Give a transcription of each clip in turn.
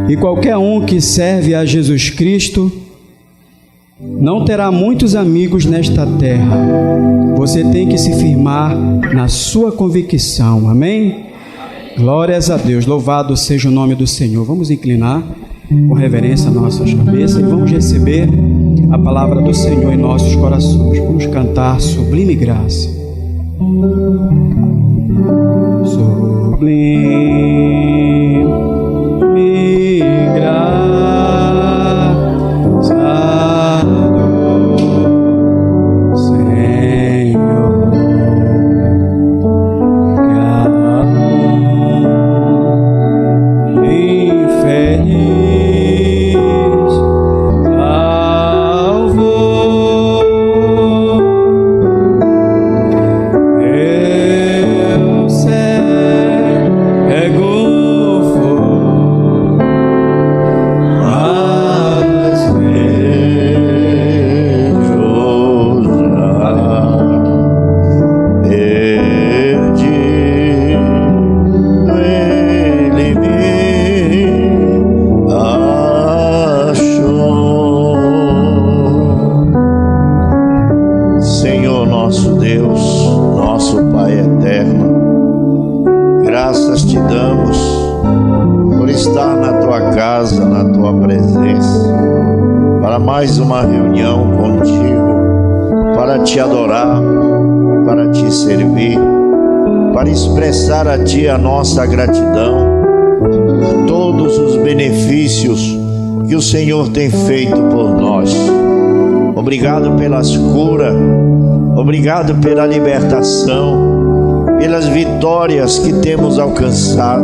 E qualquer um que serve a Jesus Cristo não terá muitos amigos nesta terra. Você tem que se firmar na sua convicção. Amém? Glórias a Deus. Louvado seja o nome do Senhor. Vamos inclinar com reverência nossas cabeças e vamos receber a palavra do Senhor em nossos corações. Vamos cantar Sublime Graça. Sublime graça do Senhor, infeliz salvou. Eu cego for, mas vejo já. Perdido ele me achou. Senhor nosso Deus, nosso Pai eterno, graças te damos por estar na tua casa, na tua presença, para mais uma reunião contigo, para te adorar, para te servir, para expressar a ti a nossa gratidão por todos os benefícios que o Senhor tem feito por nós. Obrigado pelas curas, obrigado pela libertação, pelas vitórias que temos alcançado,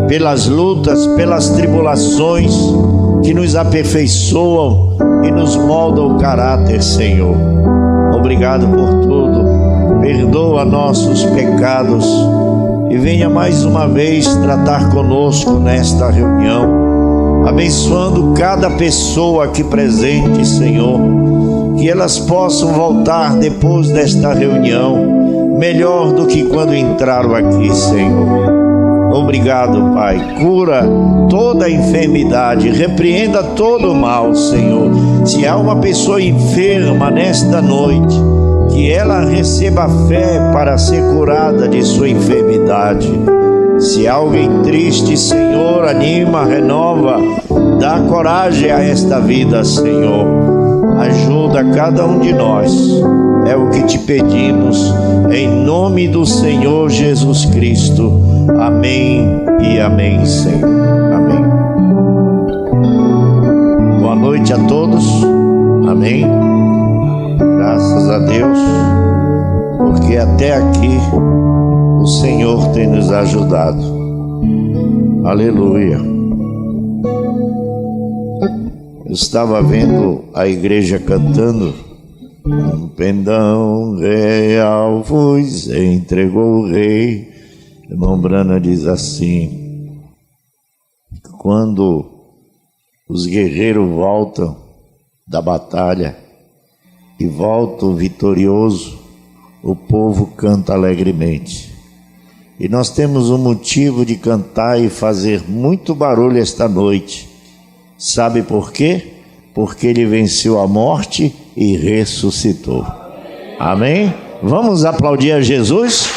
pelas lutas, pelas tribulações que nos aperfeiçoam e nos moldam o caráter, Senhor. Obrigado por tudo. Perdoa nossos pecados e venha mais uma vez tratar conosco nesta reunião, abençoando cada pessoa aqui presente, Senhor, que elas possam voltar depois desta reunião melhor do que quando entraram aqui, Senhor. Obrigado, Pai. Cura toda a enfermidade, repreenda todo o mal, Senhor. Se há uma pessoa enferma nesta noite, que ela receba fé para ser curada de sua enfermidade. Se há alguém triste, Senhor, anima, renova, dá coragem a esta vida, Senhor. Ajuda cada um de nós. É o que te pedimos, em nome do Senhor Jesus Cristo. Amém e amém, Senhor. Amém. Boa noite a todos. Amém. Graças a Deus, porque até aqui o Senhor tem nos ajudado. Aleluia. Eu estava vendo a igreja cantando: um pendão real vos entregou o rei. Irmão Brana diz assim: quando os guerreiros voltam da batalha e voltam vitorioso, o povo canta alegremente. E nós temos um motivo de cantar e fazer muito barulho esta noite. Sabe por quê? Porque ele venceu a morte e ressuscitou. Amém? Vamos aplaudir a Jesus?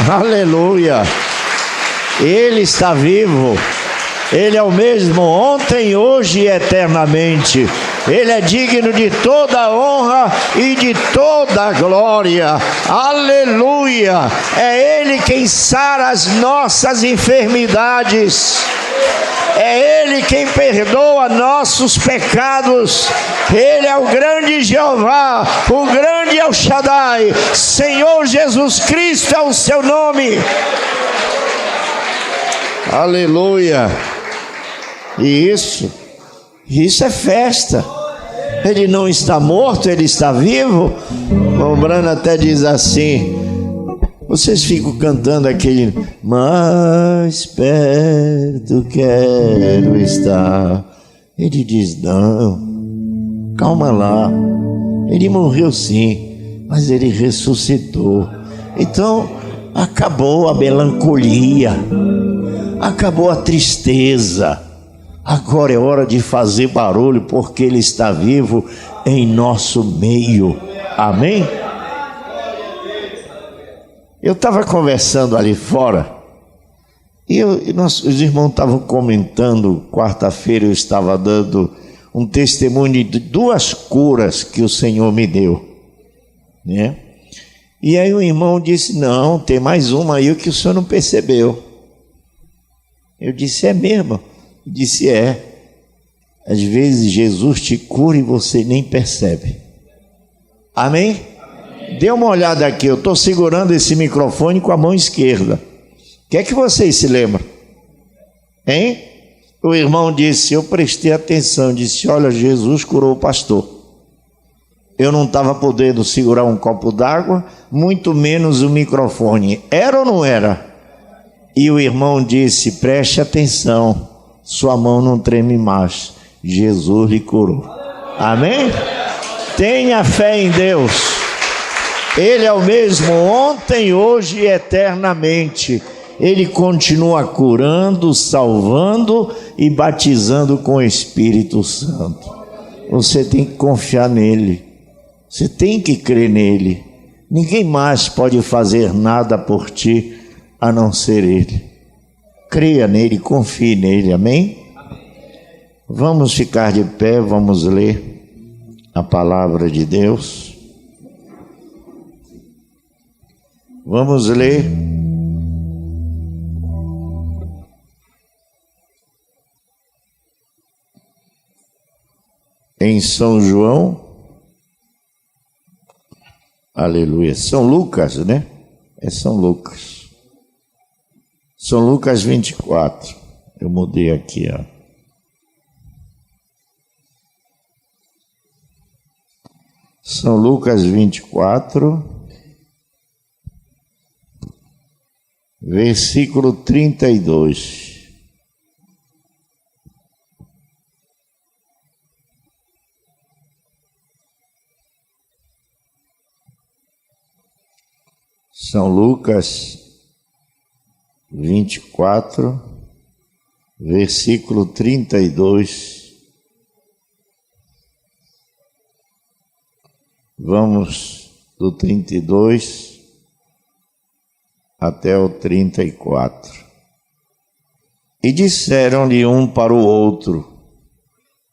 Aleluia! Ele está vivo. Ele é o mesmo ontem, hoje e eternamente. Ele é digno de toda honra e de toda glória. Aleluia! É Ele quem sara as nossas enfermidades. É Ele quem perdoa nossos pecados. Ele é o grande Jeová, o grande El Shaddai. Senhor Jesus Cristo é o seu nome. Aleluia. E isso é festa. Ele não está morto, ele está vivo. O Brano até diz assim: vocês ficam cantando aquele mais perto quero estar. Ele diz: não, calma lá. Ele morreu sim, mas ele ressuscitou. Então acabou a melancolia, acabou a tristeza, Agora é hora de fazer barulho, porque Ele está vivo em nosso meio. Amém? Eu estava conversando ali fora, e os irmãos estavam comentando. Quarta-feira eu estava dando um testemunho de 2 curas que o Senhor me deu, né? E aí o irmão disse: não, tem mais uma aí que o senhor não percebeu. Eu disse: é mesmo? Ele disse: é. Às vezes Jesus te cura e você nem percebe. Amém? Dê uma olhada aqui, eu estou segurando esse microfone com a mão esquerda. O que é que vocês se lembram? Hein? O irmão disse: eu prestei atenção, disse: olha, Jesus curou o pastor. Eu não estava podendo segurar um copo d'água, muito menos o microfone. Era ou não era? E o irmão disse: preste atenção, sua mão não treme mais. Jesus lhe curou. Amém? Tenha fé em Deus. Ele é o mesmo ontem, hoje e eternamente. Ele continua curando, salvando e batizando com o Espírito Santo. Você tem que confiar nele. Você tem que crer nele. Ninguém mais pode fazer nada por ti a não ser ele. Creia nele, confie nele. Amém? Vamos ficar de pé, vamos ler a palavra de Deus. Vamos ler em São João. Aleluia. São Lucas, né? É São Lucas. São Lucas 24. Eu mudei aqui, ó. São Lucas 24, versículo 32. São Lucas 24, versículo 32. Vamos do 32 até o 34. E disseram-lhe um para o outro: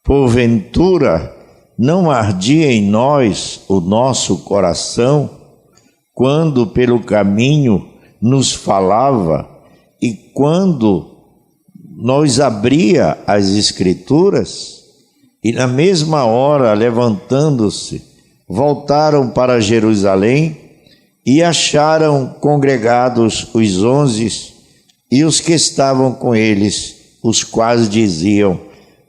porventura não ardia em nós o nosso coração quando pelo caminho nos falava e quando nos abria as Escrituras? E na mesma hora, levantando-se, voltaram para Jerusalém e acharam congregados os 11 e os que estavam com eles, os quais diziam: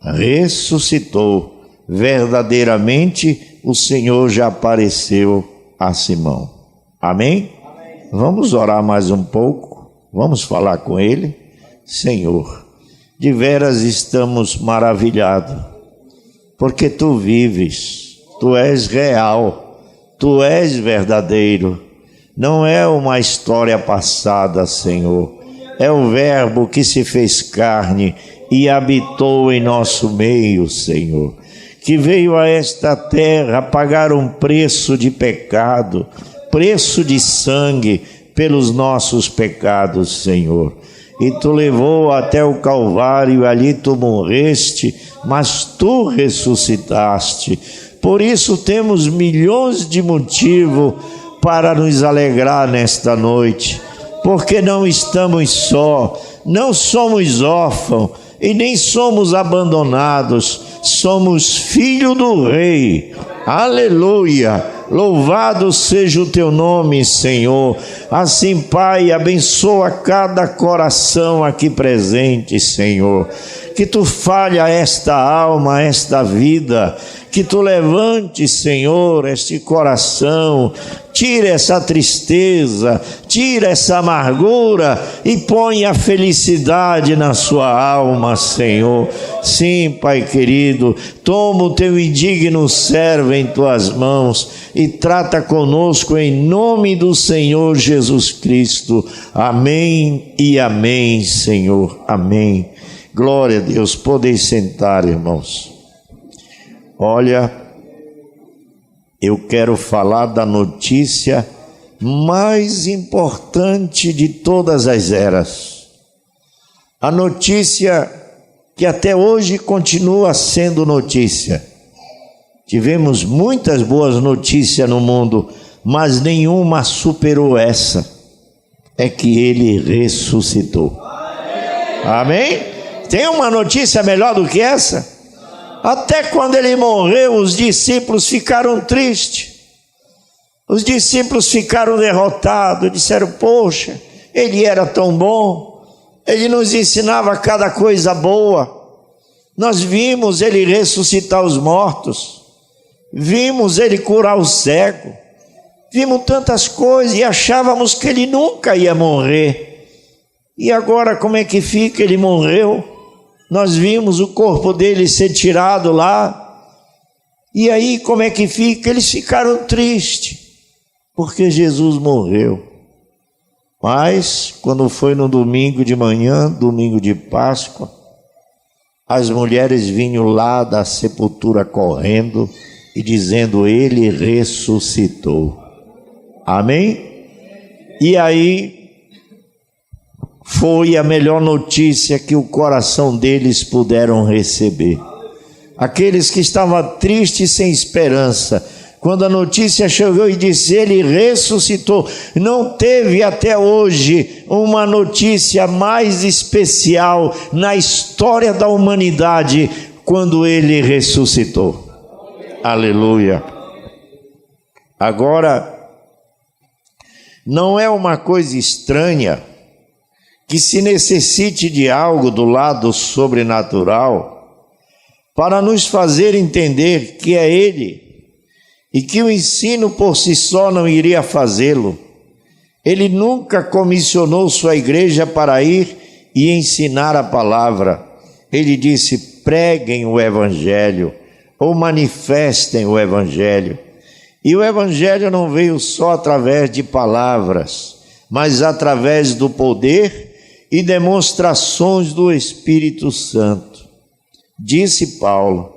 ressuscitou, verdadeiramente o Senhor já apareceu a Simão. Amém? Amém. Vamos orar mais um pouco, vamos falar com Ele. Senhor, de veras estamos maravilhados, porque Tu vives, Tu és real, Tu és verdadeiro. Não é uma história passada, Senhor. É o Verbo que se fez carne e habitou em nosso meio, Senhor. Que veio a esta terra pagar um preço de pecado, preço de sangue pelos nossos pecados, Senhor. E Tu levou até o Calvário, ali Tu morreste, mas Tu ressuscitaste. Por isso temos milhões de motivos para nos alegrar nesta noite, porque não estamos só, não somos órfãos e nem somos abandonados, somos filhos do Rei. Aleluia! Louvado seja o Teu nome, Senhor. Assim, Pai, abençoa cada coração aqui presente, Senhor. Que Tu fale a esta alma, a esta vida. Que Tu levante, Senhor, este coração. Tira essa tristeza, tira essa amargura e põe a felicidade na sua alma, Senhor. Sim, Pai querido, toma o Teu indigno servo em Tuas mãos e trata conosco em nome do Senhor Jesus Cristo. Amém e amém, Senhor. Amém. Glória a Deus. Podem sentar, irmãos. Olha, eu quero falar da notícia mais importante de todas as eras. A notícia que até hoje continua sendo notícia. Tivemos muitas boas notícias no mundo, mas nenhuma superou essa. É que ele ressuscitou. Amém? Tem uma notícia melhor do que essa? Até quando ele morreu, os discípulos ficaram tristes. Os discípulos ficaram derrotados. Disseram: poxa, ele era tão bom, ele nos ensinava cada coisa boa. Nós vimos ele ressuscitar os mortos, vimos ele curar o cego, vimos tantas coisas e achávamos que ele nunca ia morrer. E agora como é que fica? Ele morreu, nós vimos o corpo dele ser tirado lá, e aí como é que fica? Eles ficaram tristes, porque Jesus morreu. Mas quando foi no domingo de manhã, domingo de Páscoa, as mulheres vinham lá da sepultura correndo e dizendo: ele ressuscitou. Amém? E aí foi a melhor notícia que o coração deles puderam receber. Aqueles que estavam tristes, sem esperança, quando a notícia chegou e disse: ele ressuscitou. Não teve até hoje uma notícia mais especial na história da humanidade quando ele ressuscitou. Aleluia. Agora, não é uma coisa estranha que se necessite de algo do lado sobrenatural para nos fazer entender que é ele, e que o ensino por si só não iria fazê-lo. Ele nunca comissionou sua igreja para ir e ensinar a palavra. Ele disse: preguem o evangelho, ou manifestem o evangelho. E o evangelho não veio só através de palavras, mas através do poder e demonstrações do Espírito Santo. Disse Paulo.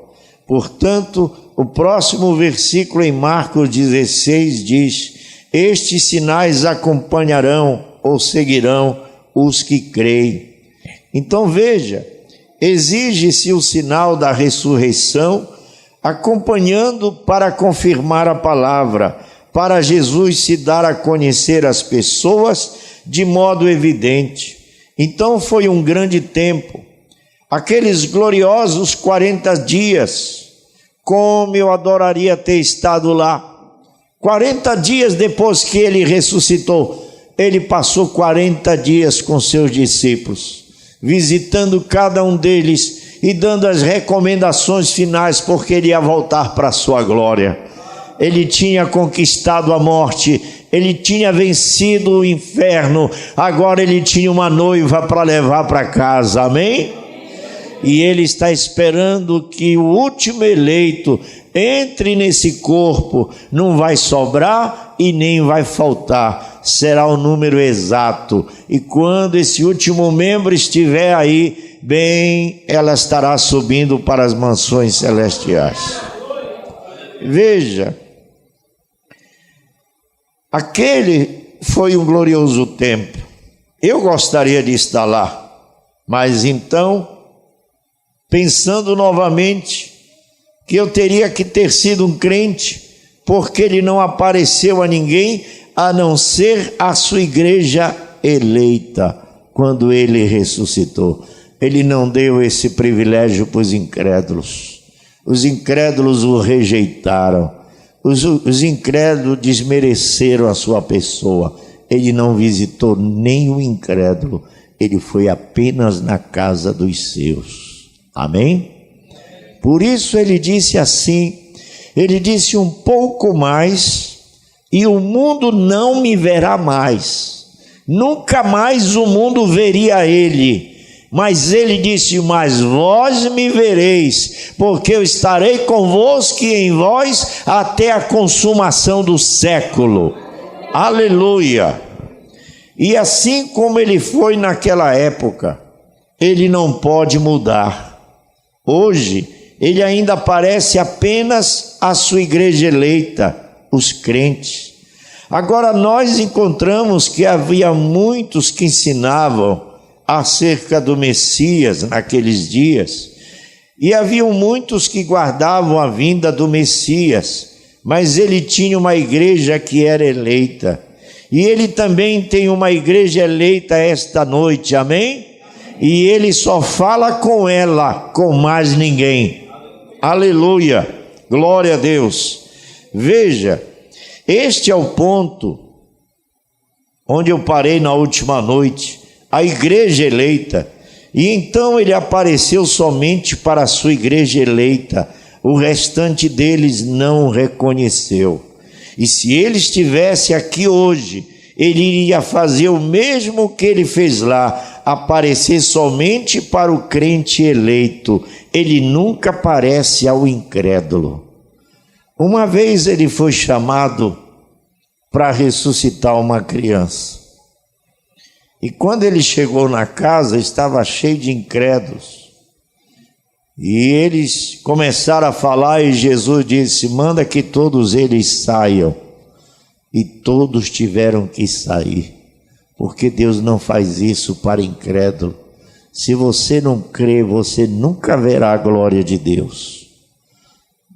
Portanto, o próximo versículo em Marcos 16 diz: estes sinais acompanharão ou seguirão os que creem. Então veja, exige-se o sinal da ressurreição, acompanhando para confirmar a palavra, para Jesus se dar a conhecer às pessoas de modo evidente. Então foi um grande tempo, aqueles gloriosos 40 dias, como eu adoraria ter estado lá. 40 dias depois que ele ressuscitou, ele passou 40 dias com seus discípulos, visitando cada um deles e dando as recomendações finais, porque ele ia voltar para a sua glória. Ele tinha conquistado a morte, ele tinha vencido o inferno, agora ele tinha uma noiva para levar para casa, amém? E ele está esperando que o último eleito entre nesse corpo. Não vai sobrar e nem vai faltar, será o número exato. E quando esse último membro estiver aí, bem, ela estará subindo para as mansões celestiais. Veja, aquele foi um glorioso tempo. Eu gostaria de estar lá, mas então, pensando novamente que eu teria que ter sido um crente, porque ele não apareceu a ninguém a não ser a sua igreja eleita quando ele ressuscitou. Ele não deu esse privilégio para os incrédulos. Os incrédulos o rejeitaram. Os incrédulos desmereceram a sua pessoa. Ele não visitou nem o incrédulo. Ele foi apenas na casa dos seus. Amém? Por isso ele disse assim, ele disse: um pouco mais e o mundo não me verá mais. Nunca mais o mundo veria ele. Mas ele disse: mas vós me vereis, porque eu estarei convosco e em vós até a consumação do século. Aleluia! E assim como ele foi naquela época, ele não pode mudar. Hoje, ele ainda parece apenas a sua igreja eleita, os crentes. Agora, nós encontramos que havia muitos que ensinavam acerca do Messias naqueles dias, e haviam muitos que guardavam a vinda do Messias, mas ele tinha uma igreja que era eleita, e ele também tem uma igreja eleita esta noite, amém? E ele só fala com ela, com mais ninguém. Aleluia, glória a Deus. Veja, este é o ponto onde eu parei na última noite, a igreja eleita. E então ele apareceu somente para a sua igreja eleita, o restante deles não o reconheceu. E se ele estivesse aqui hoje, ele iria fazer o mesmo que ele fez lá, aparecer somente para o crente eleito. Ele nunca aparece ao incrédulo. Uma vez ele foi chamado para ressuscitar uma criança. E quando ele chegou na casa, estava cheio de incrédulos. E eles começaram a falar e Jesus disse: manda que todos eles saiam. E todos tiveram que sair, porque Deus não faz isso para incrédulo. Se você não crê, você nunca verá a glória de Deus.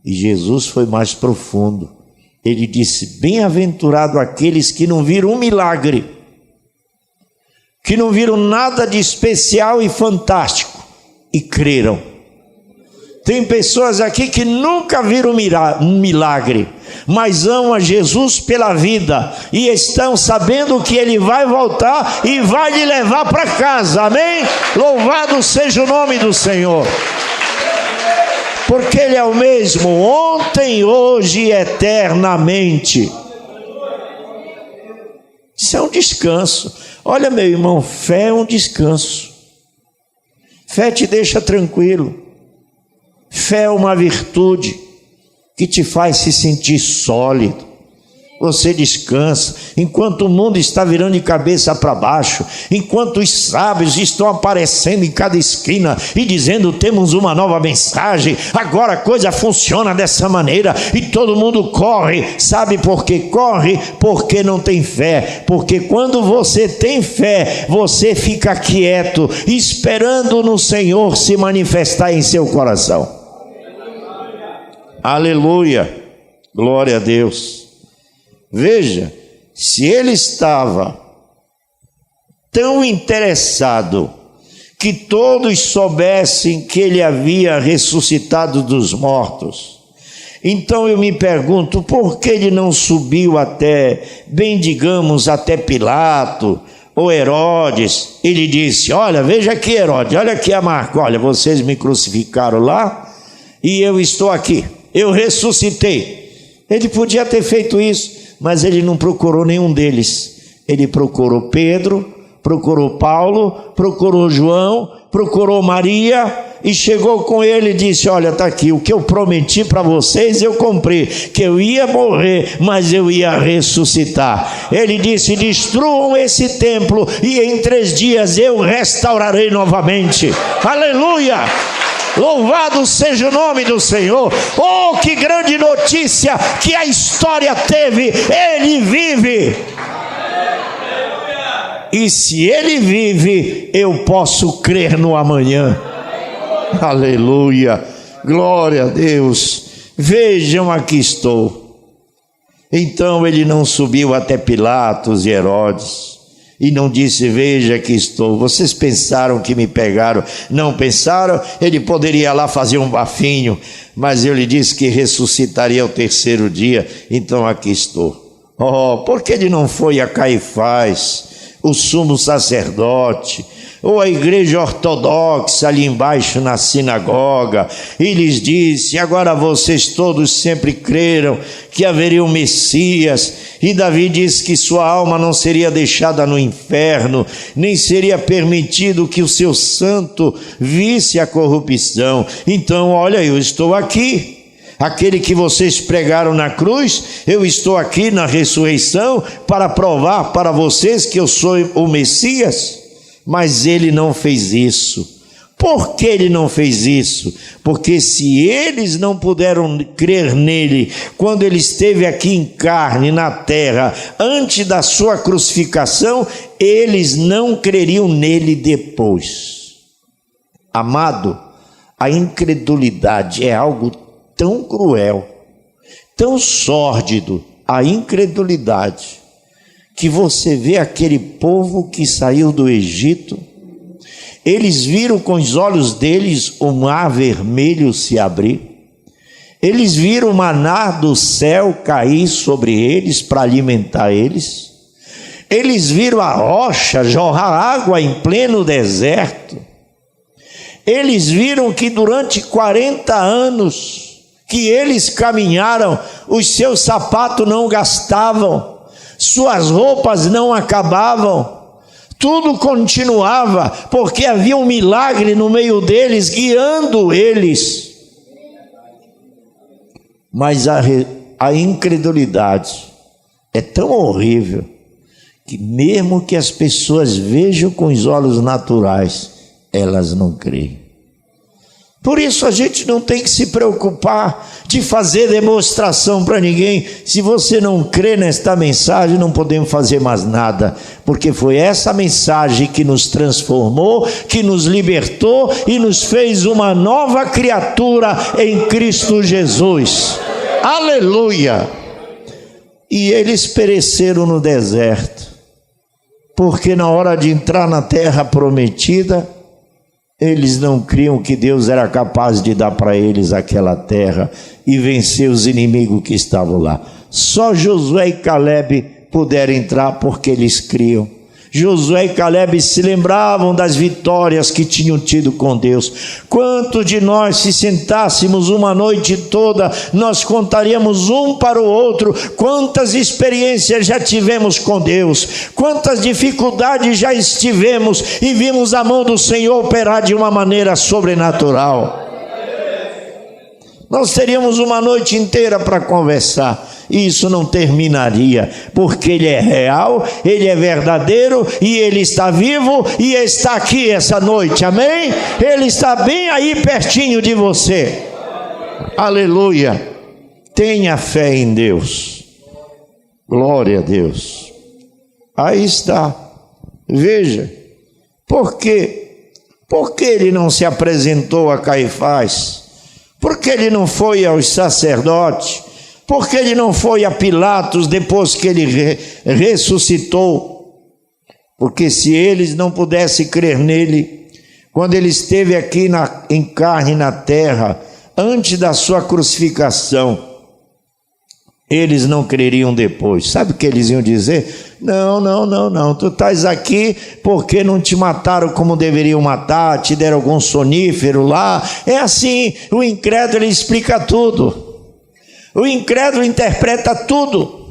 E Jesus foi mais profundo. Ele disse: bem-aventurado aqueles que não viram um milagre, que não viram nada de especial e fantástico e creram. Tem pessoas aqui que nunca viram um milagre, mas amam a Jesus pela vida e estão sabendo que Ele vai voltar e vai lhe levar para casa, amém? Louvado seja o nome do Senhor, porque Ele é o mesmo ontem, hoje e eternamente. Isso é um descanso. Olha, meu irmão, fé é um descanso. Fé te deixa tranquilo. Fé é uma virtude que te faz se sentir sólido. Você descansa, enquanto o mundo está virando de cabeça para baixo, enquanto os sábios estão aparecendo em cada esquina e dizendo: temos uma nova mensagem, agora a coisa funciona dessa maneira, e todo mundo corre. Sabe por que corre? Porque não tem fé. Porque quando você tem fé, você fica quieto, esperando no Senhor se manifestar em seu coração. Aleluia, glória a Deus. Veja, se ele estava tão interessado que todos soubessem que ele havia ressuscitado dos mortos, então eu me pergunto, por que ele não subiu até, bem digamos, até Pilato ou Herodes? Ele disse: olha, veja aqui, Herodes, olha aqui a marca, olha, vocês me crucificaram lá e eu estou aqui, eu ressuscitei. Ele podia ter feito isso, mas ele não procurou nenhum deles. Ele procurou Pedro, procurou Paulo, procurou João, procurou Maria, e chegou com ele e disse: olha, está aqui, o que eu prometi para vocês eu cumpri, que eu ia morrer, mas eu ia ressuscitar. Ele disse: destruam esse templo e em 3 dias eu restaurarei novamente. Aleluia! Louvado seja o nome do Senhor. Oh, que grande notícia que a história teve. Ele vive. E se Ele vive, eu posso crer no amanhã. Aleluia, glória a Deus. Vejam, aqui estou. Então ele não subiu até Pilatos e Herodes e não disse: veja, aqui estou. Vocês pensaram que me pegaram? Não pensaram? Ele poderia lá fazer um bafinho, mas eu lhe disse que ressuscitaria ao 3º dia. Então aqui estou. Oh, por que ele não foi a Caifás, o sumo sacerdote, ou a igreja ortodoxa ali embaixo na sinagoga, e lhes disse: agora vocês todos sempre creram que haveria um Messias, e Davi disse que sua alma não seria deixada no inferno, nem seria permitido que o seu santo visse a corrupção. Então, olha, eu estou aqui. Aquele que vocês pregaram na cruz, eu estou aqui na ressurreição para provar para vocês que eu sou o Messias. Mas ele não fez isso. Por que ele não fez isso? Porque se eles não puderam crer nele quando ele esteve aqui em carne, na terra, antes da sua crucificação, eles não creriam nele depois. Amado, a incredulidade é algo tão cruel, tão sórdido, a incredulidade, que você vê aquele povo que saiu do Egito. Eles viram com os olhos deles o mar vermelho se abrir. Eles viram o maná do céu cair sobre eles para alimentar eles. Eles viram a rocha jorrar água em pleno deserto. Eles viram que durante 40 anos que eles caminharam, os seus sapatos não gastavam, suas roupas não acabavam. Tudo continuava, porque havia um milagre no meio deles, guiando eles. Mas a incredulidade é tão horrível, que mesmo que as pessoas vejam com os olhos naturais, elas não creem. Por isso a gente não tem que se preocupar de fazer demonstração para ninguém. Se você não crê nesta mensagem, não podemos fazer mais nada, porque foi essa mensagem que nos transformou, que nos libertou e nos fez uma nova criatura em Cristo Jesus. Aleluia! E eles pereceram no deserto, porque na hora de entrar na terra prometida, eles não criam que Deus era capaz de dar para eles aquela terra e vencer os inimigos que estavam lá. Só Josué e Calebe puderam entrar porque eles criam. Josué e Calebe se lembravam das vitórias que tinham tido com Deus. Quantos de nós, se sentássemos uma noite toda, nós contaríamos um para o outro quantas experiências já tivemos com Deus, quantas dificuldades já estivemos e vimos a mão do Senhor operar de uma maneira sobrenatural. Nós teríamos uma noite inteira para conversar, e isso não terminaria, porque Ele é real, Ele é verdadeiro, e Ele está vivo, e está aqui essa noite, amém? Ele está bem aí pertinho de você. Aleluia! Tenha fé em Deus. Glória a Deus. Aí está. Veja, por que Ele não se apresentou a Caifás? Por que Ele não foi aos sacerdotes? Por que Ele não foi a Pilatos depois que Ele ressuscitou? Porque se eles não pudessem crer nele, quando Ele esteve aqui em carne na terra, antes da sua crucificação, eles não creriam depois. Sabe o que eles iam dizer? Não, tu estás aqui porque não te mataram como deveriam matar, te deram algum sonífero lá. É assim, o incrédulo ele explica tudo. O incrédulo interpreta tudo.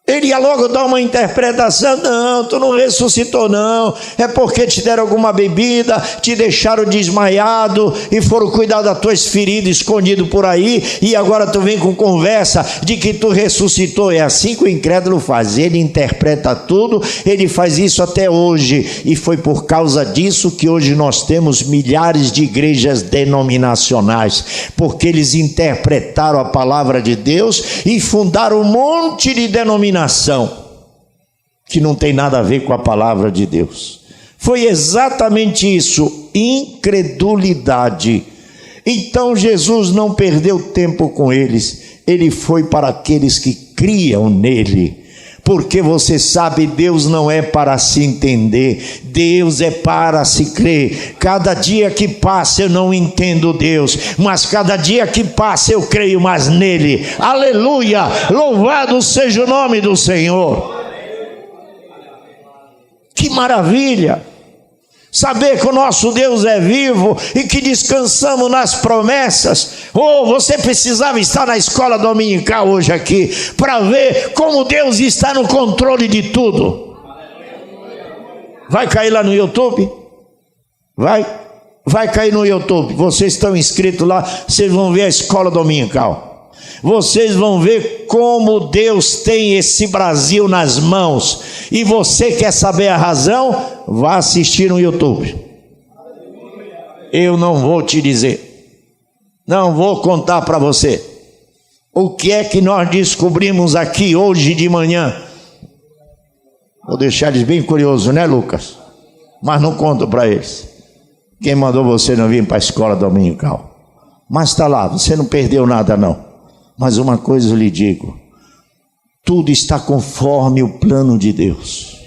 Ele ia logo dar uma interpretação: não, tu não ressuscitou não, é porque te deram alguma bebida, te deixaram desmaiado e foram cuidar das tuas feridas escondido por aí, e agora tu vem com conversa de que tu ressuscitou. É assim que o incrédulo faz, ele interpreta tudo, ele faz isso até hoje, e foi por causa disso que hoje nós temos milhares de igrejas denominacionais, porque eles interpretaram a palavra de Deus e fundaram um monte de denominações que não tem nada a ver com a palavra de Deus. Foi exatamente isso, incredulidade. Então Jesus não perdeu tempo com eles, Ele foi para aqueles que criam nele. Porque você sabe, Deus não é para se entender, Deus é para se crer. Cada dia que passa eu não entendo Deus, mas cada dia que passa eu creio mais nele. Aleluia, louvado seja o nome do Senhor. Que maravilha saber que o nosso Deus é vivo e que descansamos nas promessas. Você precisava estar na escola dominical hoje aqui para ver como Deus está no controle de tudo. Vai cair lá no YouTube? Vai cair no YouTube. Vocês estão inscritos lá, vocês vão ver a escola dominical. Vocês vão ver como Deus tem esse Brasil nas mãos. E você quer saber a razão? Vá assistir no YouTube. Eu não vou te dizer, não vou contar para você o que é que nós descobrimos aqui hoje de manhã. Vou deixar eles bem curiosos, né, Lucas? Mas não conto para eles. Quem mandou você não vir para a escola dominical? Mas está lá, você não perdeu nada não. Mas uma coisa eu lhe digo, tudo está conforme o plano de Deus.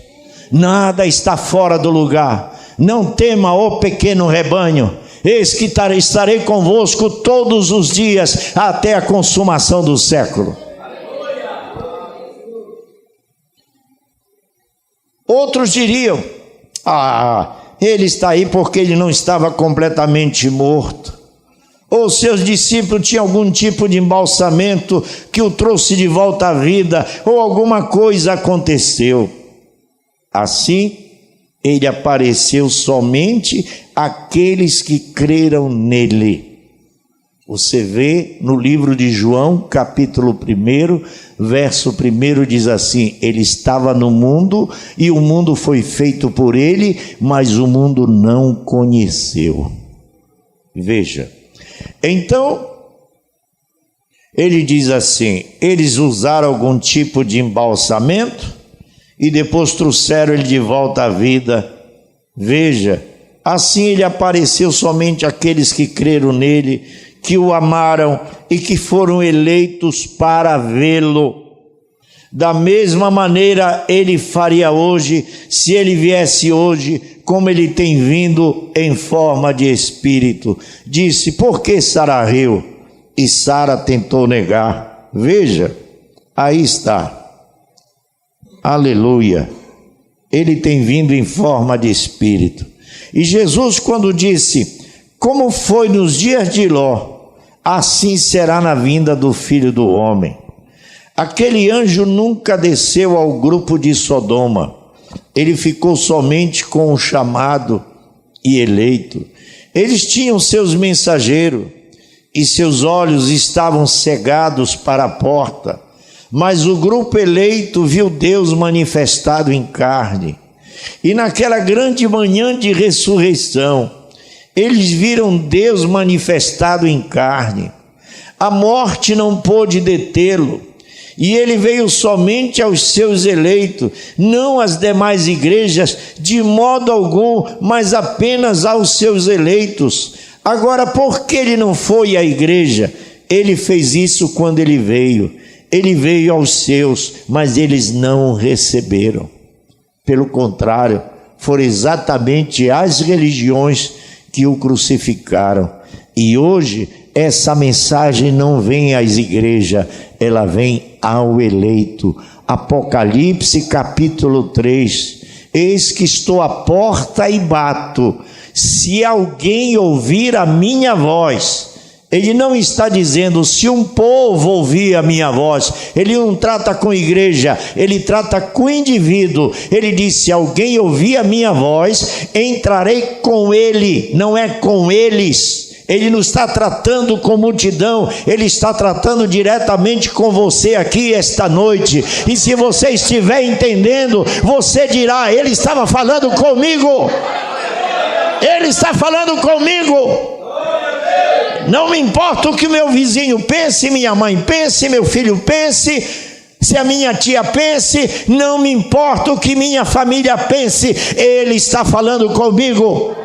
Nada está fora do lugar. Não tema, ó pequeno rebanho, eis que estarei convosco todos os dias, até a consumação do século. Outros diriam, ele está aí porque ele não estava completamente morto. Ou seus discípulos tinham algum tipo de embalsamento que o trouxe de volta à vida, ou alguma coisa aconteceu. Assim, ele apareceu somente àqueles que creram nele. Você vê no livro de João, capítulo 1, verso 1, diz assim: ele estava no mundo e o mundo foi feito por ele, mas o mundo não conheceu. Veja, então, ele diz assim, eles usaram algum tipo de embalsamento e depois trouxeram ele de volta à vida. Veja, assim ele apareceu somente àqueles que creram nele, que o amaram e que foram eleitos para vê-lo. Da mesma maneira ele faria hoje, se ele viesse hoje, como ele tem vindo em forma de espírito. Disse, por que Sara riu? E Sara tentou negar. Veja, aí está. Aleluia. Ele tem vindo em forma de espírito. E Jesus, quando disse, como foi nos dias de Ló, assim será na vinda do Filho do Homem. Aquele anjo nunca desceu ao grupo de Sodoma. Ele ficou somente com o chamado e eleito. Eles tinham seus mensageiros e seus olhos estavam cegados para a porta. Mas o grupo eleito viu Deus manifestado em carne. E naquela grande manhã de ressurreição, eles viram Deus manifestado em carne. A morte não pôde detê-lo. E ele veio somente aos seus eleitos, não às demais igrejas, de modo algum, mas apenas aos seus eleitos. Agora, por que ele não foi à igreja? Ele fez isso quando ele veio. Ele veio aos seus, mas eles não o receberam. Pelo contrário, foram exatamente as religiões que o crucificaram. E hoje, essa mensagem não vem às igrejas, ela vem ao eleito. Apocalipse capítulo 3. Eis que estou à porta e bato. Se alguém ouvir a minha voz, ele não está dizendo se um povo ouvir a minha voz, ele não trata com igreja, ele trata com indivíduo. Ele diz, se alguém ouvir a minha voz, entrarei com ele, não é com eles. Ele não está tratando com multidão, ele está tratando diretamente com você aqui esta noite. E se você estiver entendendo, você dirá, ele estava falando comigo. Ele está falando comigo. Não me importa o que meu vizinho pense, minha mãe pense, meu filho pense, se a minha tia pense, não me importa o que minha família pense, ele está falando comigo.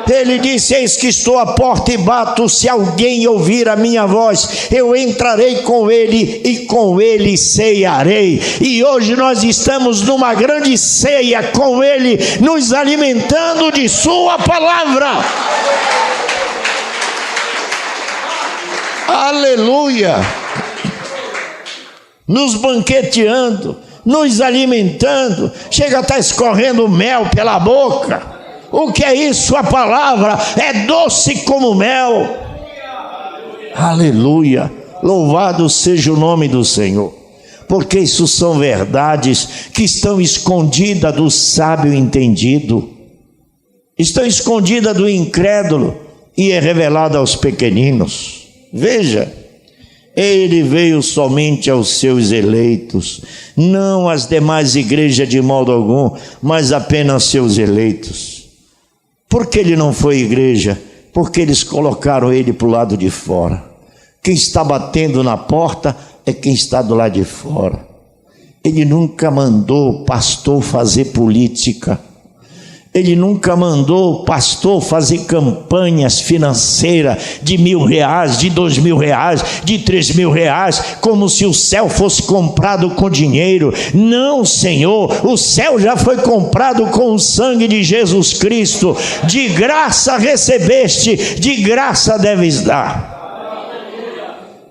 Ele disse, eis que estou à porta e bato, se alguém ouvir a minha voz, eu entrarei com ele e com ele ceiarei. E hoje nós estamos numa grande ceia com ele, nos alimentando de sua palavra. Aleluia! Nos banqueteando, nos alimentando, chega a estar escorrendo mel pela boca. O que é isso? A palavra é doce como mel. Aleluia! Louvado seja o nome do Senhor, porque isso são verdades que estão escondidas do sábio entendido, estão escondidas do incrédulo e é revelada aos pequeninos. Veja, ele veio somente aos seus eleitos, não às demais igrejas de modo algum, mas apenas aos seus eleitos. Por que ele não foi à igreja? Porque eles colocaram ele para o lado de fora. Quem está batendo na porta é quem está do lado de fora. Ele nunca mandou o pastor fazer política. Ele nunca mandou o pastor fazer campanhas financeiras de R$1.000, de R$2.000, de R$3.000, como se o céu fosse comprado com dinheiro. Não, Senhor, o céu já foi comprado com o sangue de Jesus Cristo. De graça recebeste, de graça deves dar.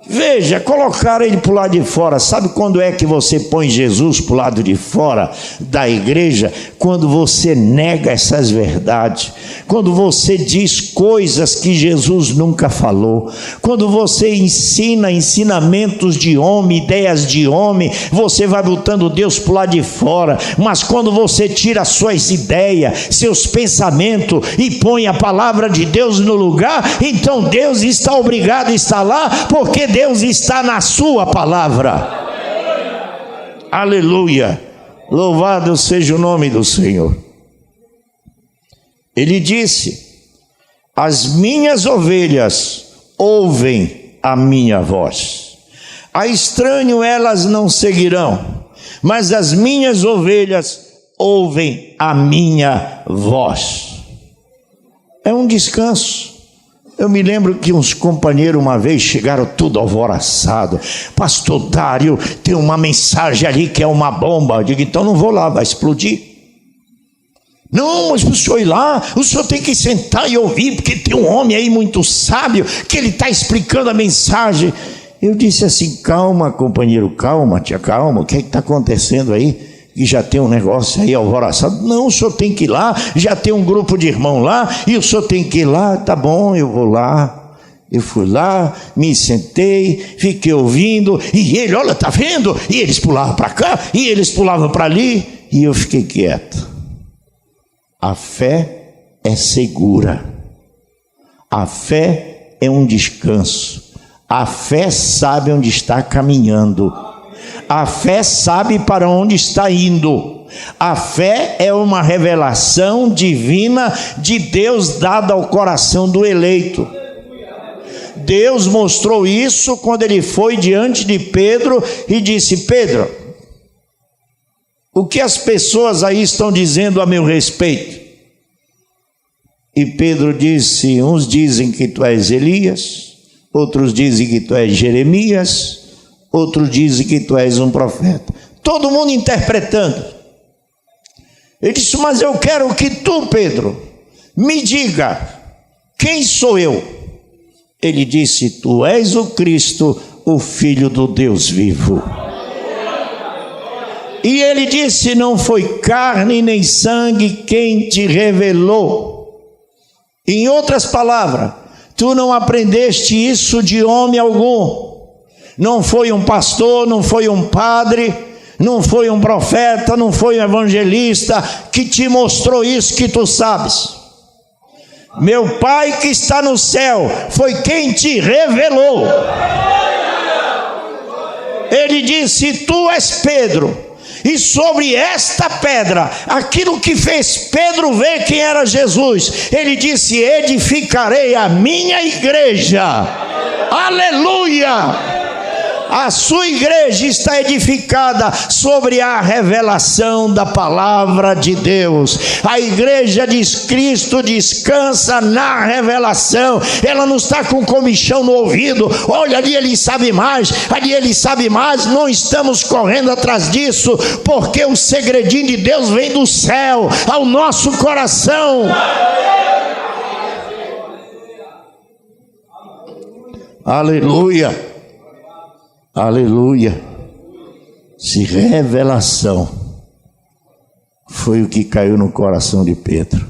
Veja, colocaram ele para o lado de fora. Sabe quando é que você põe Jesus para o lado de fora da igreja? Quando você nega essas verdades, quando você diz coisas que Jesus nunca falou, quando você ensina ensinamentos de homem, ideias de homem, você vai botando Deus para o lado de fora. Mas quando você tira suas ideias, seus pensamentos e põe a palavra de Deus no lugar, então Deus está obrigado a estar lá, porque Deus está na sua palavra. Aleluia. Louvado seja o nome do Senhor. Ele disse: as minhas ovelhas ouvem a minha voz. A estranho elas não seguirão, mas as minhas ovelhas ouvem a minha voz. É um descanso. Eu me lembro que uns companheiros uma vez chegaram tudo alvoroçado. Pastor Dário, tem uma mensagem ali que é uma bomba. Eu digo, então não vou lá, vai explodir. Não, mas para o senhor ir lá, o senhor tem que sentar e ouvir, porque tem um homem aí muito sábio, que ele está explicando a mensagem. Eu disse assim, calma companheiro, calma tia, calma, o que é que está acontecendo aí? E já tem um negócio aí alvoroçado. Não, o senhor tem que ir lá, já tem um grupo de irmãos lá, e o senhor tem que ir lá. Tá bom, eu vou lá. Eu fui lá, me sentei, fiquei ouvindo, e ele, olha, tá vendo? E eles pulavam para cá, e eles pulavam para ali, e eu fiquei quieto. A fé é segura, a fé é um descanso, a fé sabe onde está caminhando, a fé sabe para onde está indo. A fé é uma revelação divina de Deus dada ao coração do eleito. Deus mostrou isso quando ele foi diante de Pedro e disse: Pedro, o que as pessoas aí estão dizendo a meu respeito? E Pedro disse: uns dizem que tu és Elias, outros dizem que tu és Jeremias, outros dizem que tu és um profeta. Todo mundo interpretando. Ele disse: mas eu quero que tu, Pedro, me diga, quem sou eu? Ele disse: tu és o Cristo, o Filho do Deus vivo. E ele disse: não foi carne nem sangue quem te revelou. Em outras palavras, tu não aprendeste isso de homem algum. Não foi um pastor, não foi um padre, não foi um profeta, não foi um evangelista que te mostrou isso que tu sabes. Meu Pai que está no céu foi quem te revelou. Ele disse: tu és Pedro, e sobre esta pedra, aquilo que fez Pedro ver quem era Jesus, ele disse: edificarei a minha igreja. Aleluia! A sua igreja está edificada sobre a revelação da palavra de Deus. A igreja de Cristo descansa na revelação. Ela não está com comichão no ouvido. Olha, ali ele sabe mais, ali ele sabe mais. Não estamos correndo atrás disso, porque o segredinho de Deus vem do céu ao nosso coração. Aleluia. Aleluia. Se revelação foi o que caiu no coração de Pedro.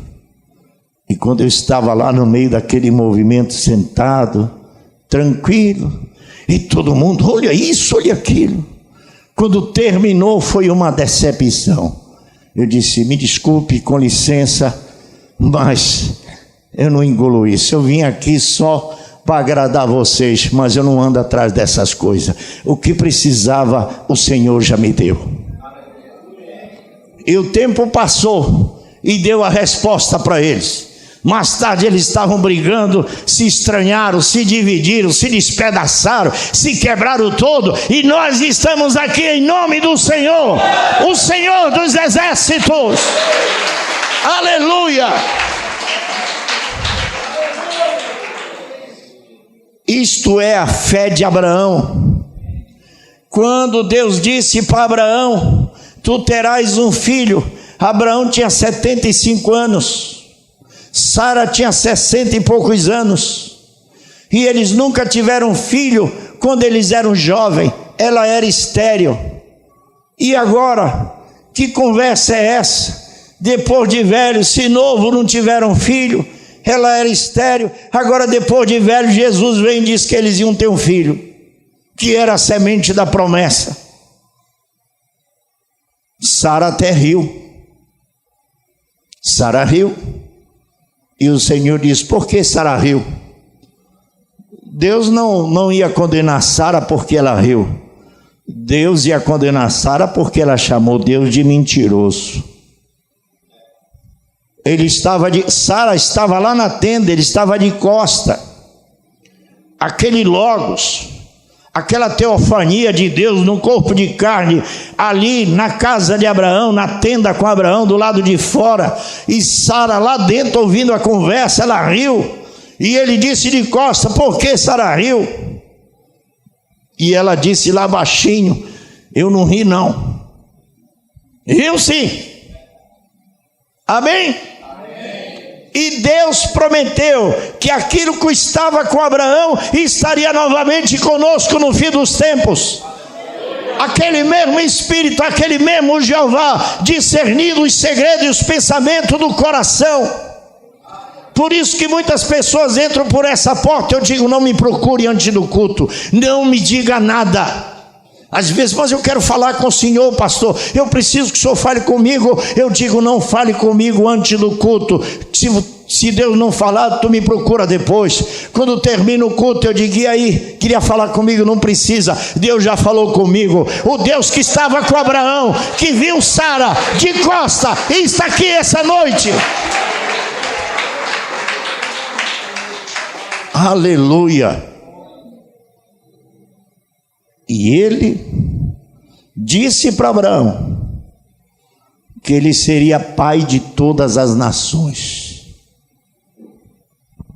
E quando eu estava lá no meio daquele movimento, sentado, tranquilo, e todo mundo, olha isso, olha aquilo. Quando terminou, foi uma decepção. Eu disse: me desculpe, com licença, mas eu não engulo isso. Eu vim aqui só para agradar vocês, mas eu não ando atrás dessas coisas. O que precisava, o Senhor já me deu. E o tempo passou e deu a resposta para eles. Mais tarde eles estavam brigando, se estranharam, se dividiram, se despedaçaram, se quebraram todo. E nós estamos aqui em nome do Senhor, o Senhor dos exércitos. Aleluia! Isto é a fé de Abraão. Quando Deus disse para Abraão: tu terás um filho. Abraão tinha 75 anos. Sara tinha 60 e poucos anos. E eles nunca tiveram filho quando eles eram jovens. Ela era estéril. E agora, que conversa é essa? Depois de velho, se novo, não tiveram filho. Ela era estéril. Agora, depois de velho, Jesus vem e diz que eles iam ter um filho, que era a semente da promessa. Sara até riu. Sara riu. E o Senhor diz: por que Sara riu? Deus não ia condenar Sara porque ela riu. Deus ia condenar Sara porque ela chamou Deus de mentiroso. Sara estava lá na tenda, ele estava de costa. Aquele Logos, aquela teofania de Deus no corpo de carne, ali na casa de Abraão, na tenda com Abraão, do lado de fora, e Sara lá dentro ouvindo a conversa, ela riu, e ele disse de costa: por que Sara riu? E ela disse lá baixinho: eu não ri não. Riu sim. Amém? E Deus prometeu que aquilo que estava com Abraão estaria novamente conosco no fim dos tempos. Aquele mesmo Espírito, aquele mesmo Jeová, discernindo os segredos e os pensamentos do coração. Por isso que muitas pessoas entram por essa porta. Eu digo: não me procure antes do culto, não me diga nada. Às vezes: mas eu quero falar com o senhor, pastor, eu preciso que o senhor fale comigo. Eu digo: não fale comigo antes do culto. Se Deus não falar, tu me procura depois. Quando termina o culto, eu digo: e aí, queria falar comigo? Não precisa, Deus já falou comigo. O Deus que estava com Abraão, que viu Sara de costa, está aqui essa noite. Aleluia. E ele disse para Abraão que ele seria pai de todas as nações.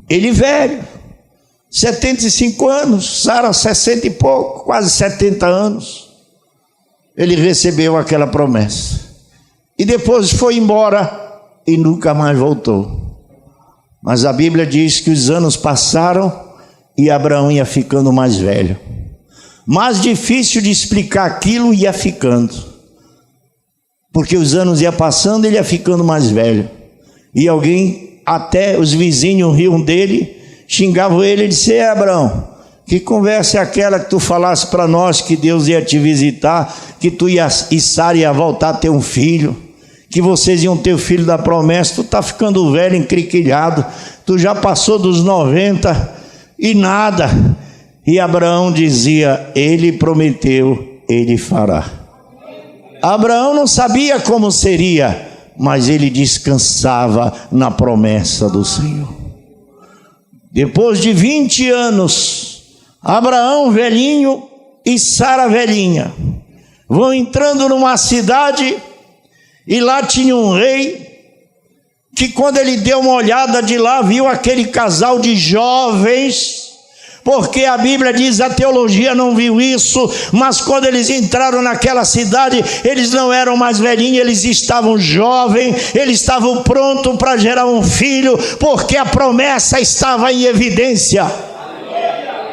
Ele velho, 75 anos, Sara 60 e pouco, quase 70 anos. Ele recebeu aquela promessa. E depois foi embora e nunca mais voltou. Mas a Bíblia diz que os anos passaram e Abraão ia ficando mais velho. Mais difícil de explicar aquilo ia ficando, porque os anos iam passando, ele ia ficando mais velho. E alguém, até os vizinhos riam dele, xingavam ele e disse: Abraão, que conversa é aquela que tu falasse para nós que Deus ia te visitar, que tu e Sara ia voltar a ter um filho, que vocês iam ter o filho da promessa? Tu está ficando velho, encriquilhado, tu já passou dos 90 e nada. E Abraão dizia: ele prometeu, ele fará. Abraão não sabia como seria, mas ele descansava na promessa do Senhor. Depois de 20 anos, Abraão velhinho e Sara velhinha vão entrando numa cidade, e lá tinha um rei que, quando ele deu uma olhada de lá, viu aquele casal de jovens. Porque a Bíblia diz, a teologia não viu isso, mas quando eles entraram naquela cidade, eles não eram mais velhinhos, eles estavam jovens, eles estavam prontos para gerar um filho, porque a promessa estava em evidência. Aleluia.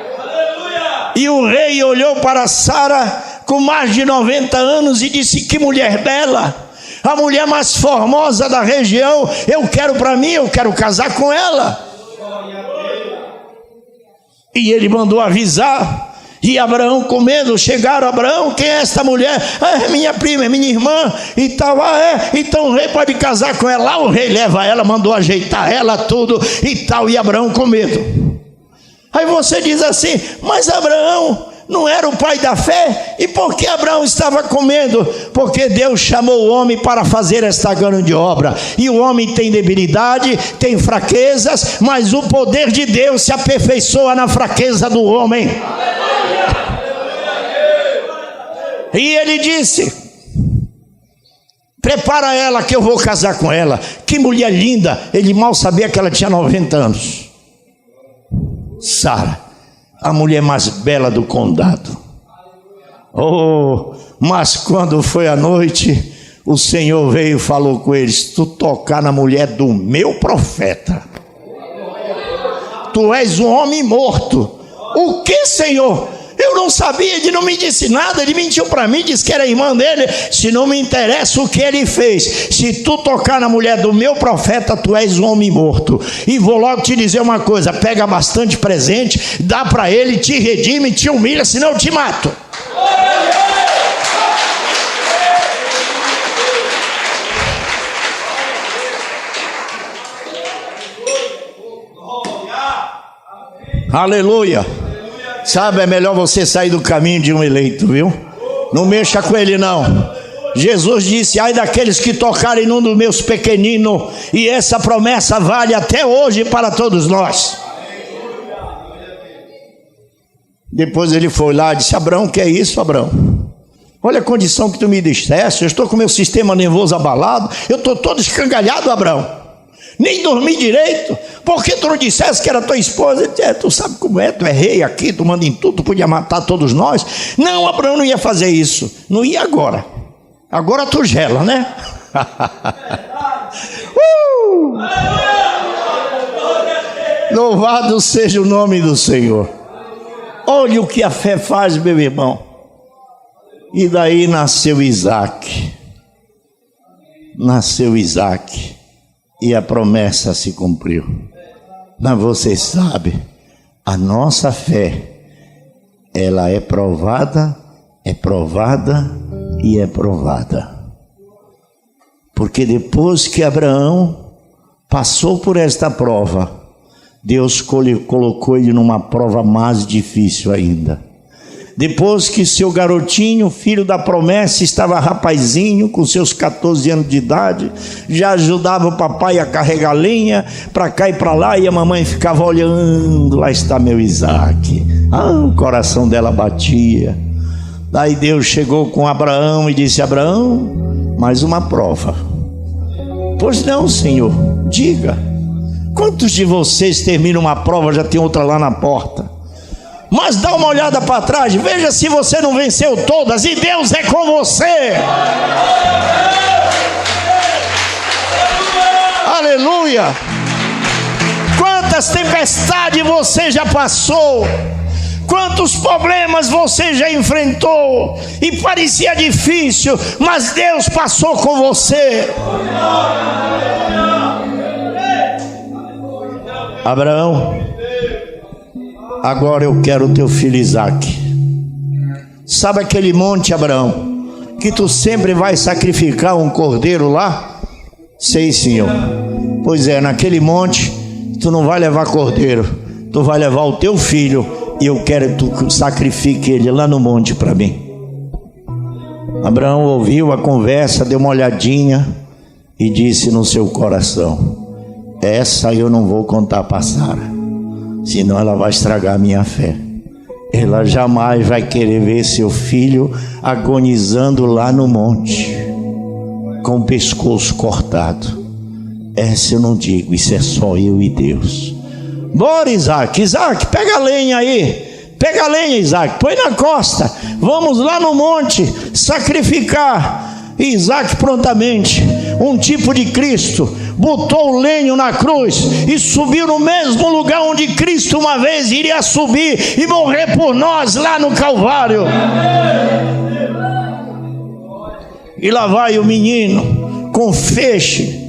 E o rei olhou para Sara com mais de 90 anos e disse: que mulher bela, a mulher mais formosa da região, eu quero para mim, eu quero casar com ela. E ele mandou avisar, e Abraão com medo, chegaram: Abraão, quem é esta mulher? É minha prima, é minha irmã e tal. Então o rei pode casar com ela. Lá o rei leva ela, mandou ajeitar ela tudo e tal, e Abraão com medo. Aí você diz assim: mas Abraão, Não era o pai da fé? E por que Abraão estava com medo? Porque Deus chamou o homem para fazer esta grande obra. E o homem tem debilidade, tem fraquezas, mas o poder de Deus se aperfeiçoa na fraqueza do homem. E ele disse: prepara ela que eu vou casar com ela. Que mulher linda! Ele mal sabia que ela tinha 90 anos. Sara, a mulher mais bela do condado. Oh, mas quando foi à noite, o Senhor veio e falou com eles: tu tocar na mulher do meu profeta, tu és um homem morto. O que, Senhor? Eu não sabia, ele não me disse nada, ele mentiu para mim, disse que era irmã dele. Se não me interessa o que ele fez, se tu tocar na mulher do meu profeta, tu és um homem morto. E vou logo te dizer uma coisa: pega bastante presente, dá para ele, te redime, te humilha, senão eu te mato. Aleluia. Sabe, é melhor você sair do caminho de um eleito, viu? Não mexa com ele não. Jesus disse: ai daqueles que tocarem num dos meus pequeninos. E essa promessa vale até hoje para todos nós. Depois ele foi lá e disse: Abraão, o que é isso, Abraão? Olha a condição que tu me disseste. Eu estou com meu sistema nervoso abalado. Eu estou todo escangalhado, Abraão. Nem dormi direito. Porque tu não disseste que era tua esposa? Ele disse: tu sabe como é, tu é rei aqui, tu manda em tudo, tu podia matar todos nós. Não, Abraão não ia fazer isso. Não ia agora. Agora tu gela, né? Louvado seja o nome do Senhor. Olha o que a fé faz, meu irmão. E daí nasceu Isaac. Nasceu Isaac. E a promessa se cumpriu. Mas você sabe, a nossa fé, ela é provada e é provada. Porque depois que Abraão passou por esta prova, Deus colocou ele numa prova mais difícil ainda. Depois que seu garotinho, filho da promessa, estava rapazinho, com seus 14 anos de idade, já ajudava o papai a carregar lenha para cá e para lá, e a mamãe ficava olhando: lá está meu Isaac. O coração dela batia. Daí Deus chegou com Abraão e disse: Abraão, mais uma prova. Pois não, Senhor, diga. Quantos de vocês terminam uma prova, já tem outra lá na porta? Mas dá uma olhada para trás, veja se você não venceu todas, e Deus é com você. Aleluia. Quantas tempestades você já passou, quantos problemas você já enfrentou, e parecia difícil, mas Deus passou com você. Abraão, agora eu quero o teu filho Isaac. Sabe aquele monte, Abraão, que tu sempre vai sacrificar um cordeiro lá? Sei, Senhor. Pois é, naquele monte tu não vai levar cordeiro, tu vai levar o teu filho, e eu quero que tu sacrifique ele lá no monte para mim. Abraão ouviu a conversa, deu uma olhadinha e disse no seu coração: essa eu não vou contar para Sara, senão ela vai estragar a minha fé. Ela jamais vai querer ver seu filho agonizando lá no monte, com o pescoço cortado. Essa eu não digo, isso é só eu e Deus. Bora, Isaac, pega a lenha aí. Pega a lenha, Isaac, põe na costa. Vamos lá no monte sacrificar. E Isaac prontamente, um tipo de Cristo, botou o lenho na cruz e subiu no mesmo lugar onde Cristo uma vez iria subir e morrer por nós lá no Calvário. E lá vai o menino com feixe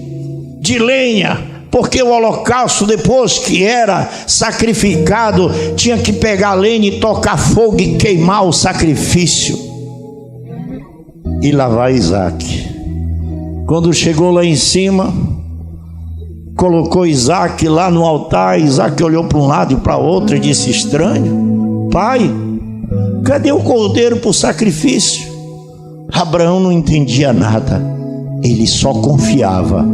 de lenha, porque o holocausto, depois que era sacrificado, tinha que pegar a lenha e tocar fogo e queimar o sacrifício. E lá vai Isaac. Quando chegou lá em cima, colocou Isaac lá no altar. Isaac olhou para um lado e para outro e disse: estranho, pai, Cadê o cordeiro para o sacrifício? Abraão não entendia nada, ele só confiava,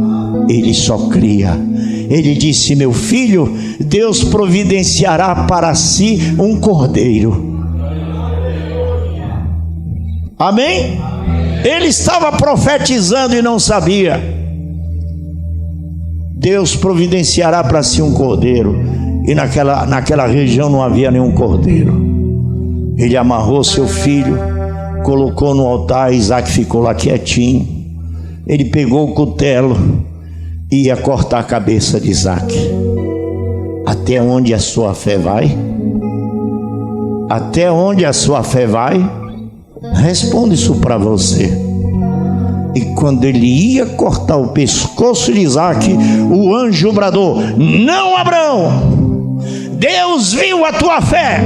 ele só cria. Ele disse: meu filho, Deus providenciará para si um cordeiro. Amém? Ele estava profetizando e não sabia. Deus providenciará para si um cordeiro. E naquela região não havia nenhum cordeiro. Ele amarrou seu filho, colocou no altar. Isaac ficou lá quietinho. Ele pegou o cutelo e ia cortar a cabeça de Isaac. Até onde a sua fé vai? Até onde a sua fé vai? Responde isso para você. E quando ele ia cortar o pescoço de Isaac, o anjo bradou: não, Abraão, Deus viu a tua fé,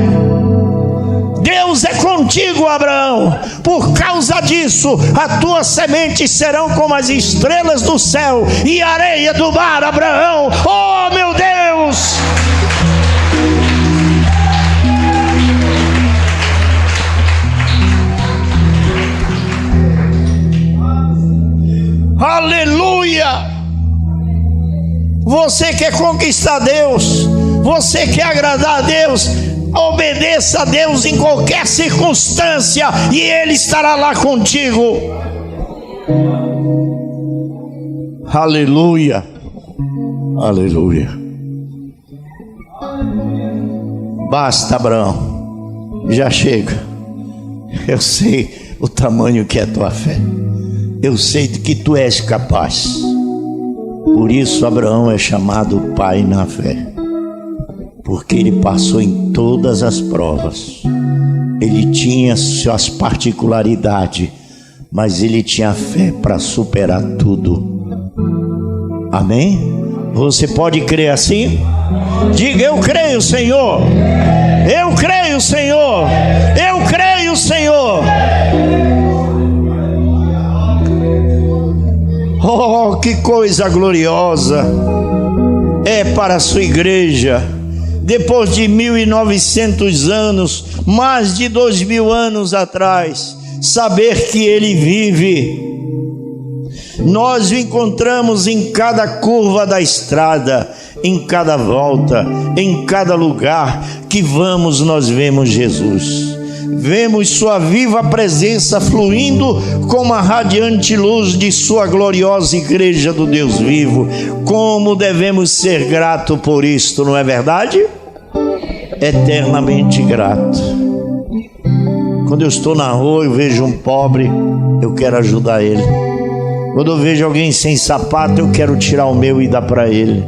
Deus é contigo, Abraão. Por causa disso, as tuas sementes serão como as estrelas do céu e a areia do mar, Abraão. Oh, meu Deus! Aleluia! Você quer conquistar Deus, você quer agradar a Deus, obedeça a Deus em qualquer circunstância e Ele estará lá contigo. Aleluia, aleluia. Basta, Abraão, já chega. Eu sei o tamanho que é tua fé, eu sei de que tu és capaz. Por isso Abraão é chamado pai na fé, porque ele passou em todas as provas. Ele tinha suas particularidades, mas ele tinha fé para superar tudo. Amém? Você pode crer assim? Diga: eu creio, Senhor. Eu creio, Senhor. Eu creio, Senhor. Oh, que coisa gloriosa é para a sua igreja, depois de 1900 anos, mais de 2000 anos atrás, saber que Ele vive. Nós o encontramos em cada curva da estrada, em cada volta, em cada lugar que vamos, nós vemos Jesus. Vemos sua viva presença fluindo como a radiante luz de sua gloriosa igreja do Deus vivo. Como devemos ser gratos por isto, não é verdade? Eternamente grato. Quando eu estou na rua e vejo um pobre, eu quero ajudar ele. Quando eu vejo alguém sem sapato, eu quero tirar o meu e dar para ele.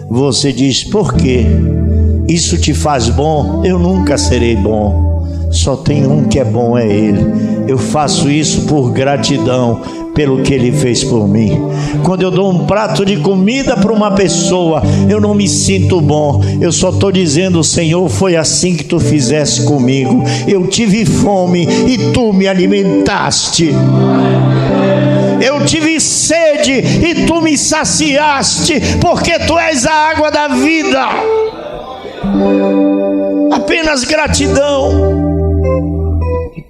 Você diz: por quê? Isso te faz bom? Eu nunca serei bom. Só tem um que é bom, é Ele. Eu faço isso por gratidão pelo que Ele fez por mim. Quando eu dou um prato de comida para uma pessoa, eu não me sinto bom. Eu só estou dizendo: Senhor, foi assim que Tu fizeste comigo. Eu tive fome e Tu me alimentaste. Eu tive sede e Tu me saciaste, porque Tu és a água da vida. Apenas gratidão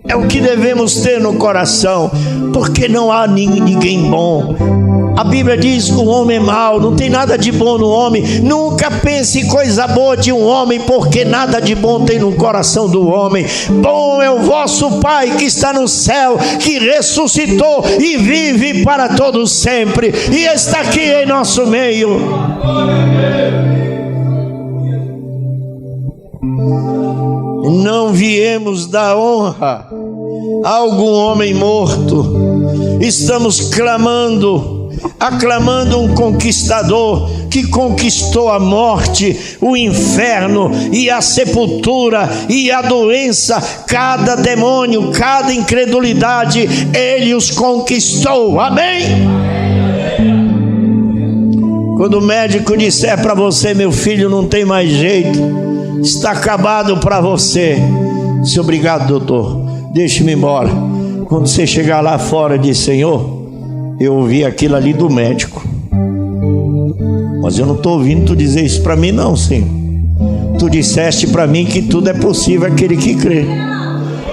é o que devemos ter no coração, porque não há ninguém bom. A Bíblia diz que o homem é mau, não tem nada de bom no homem. Nunca pense em coisa boa de um homem, porque nada de bom tem no coração do homem. Bom é o vosso Pai que está no céu, que ressuscitou e vive para todos sempre, e está aqui em nosso meio. Não viemos dar honra a algum homem morto. Estamos aclamando um conquistador que conquistou a morte, o inferno e a sepultura e a doença. Cada demônio, cada incredulidade, Ele os conquistou. Amém? Quando o médico disser para você: meu filho, não tem mais jeito, está acabado para você, diz: obrigado, doutor, deixe-me embora. Quando você chegar lá fora, diz: Senhor, eu ouvi aquilo ali do médico, mas eu não estou ouvindo tu dizer isso para mim não, Senhor. Tu disseste para mim que tudo é possível aquele que crê.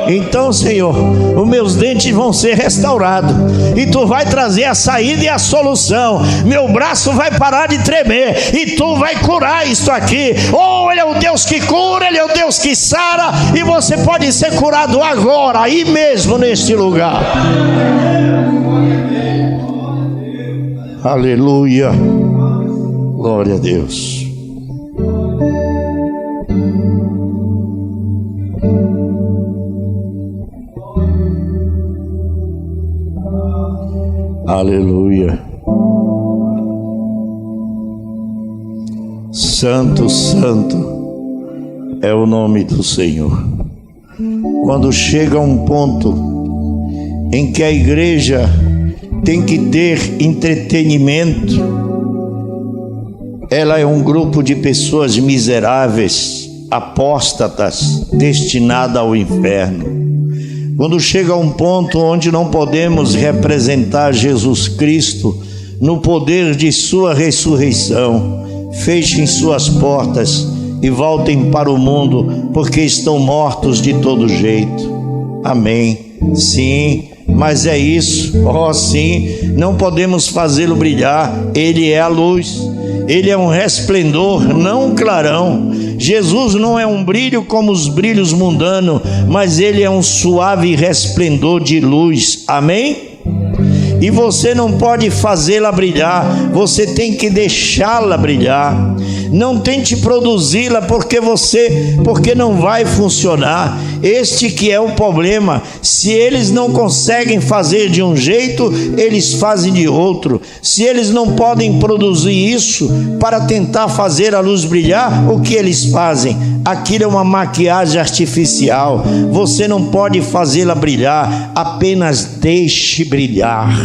Então, Senhor, os meus dentes vão ser restaurados e Tu vai trazer a saída e a solução. Meu braço vai parar de tremer e Tu vai curar isto aqui. Oh, Ele é o Deus que cura, Ele é o Deus que sara, e você pode ser curado agora, aí mesmo neste lugar. Aleluia. Glória a Deus. Aleluia. Santo, santo é o nome do Senhor. Quando chega um ponto em que a igreja tem que ter entretenimento, ela é um grupo de pessoas miseráveis, apóstatas, destinada ao inferno. Quando chega um ponto onde não podemos representar Jesus Cristo no poder de sua ressurreição, fechem suas portas e voltem para o mundo, porque estão mortos de todo jeito. Amém. Sim, mas é isso. Oh, sim, não podemos fazê-lo brilhar. Ele é a luz. Ele é um resplendor, não um clarão. Jesus não é um brilho como os brilhos mundanos, mas Ele é um suave resplendor de luz. Amém? E você não pode fazê-la brilhar, você tem que deixá-la brilhar. Não tente produzi-la porque não vai funcionar. Este que é o problema. Se eles não conseguem fazer de um jeito, eles fazem de outro. Se eles não podem produzir isso para tentar fazer a luz brilhar, o que eles fazem? Aquilo é uma maquiagem artificial. Você não pode fazê-la brilhar, apenas deixe brilhar.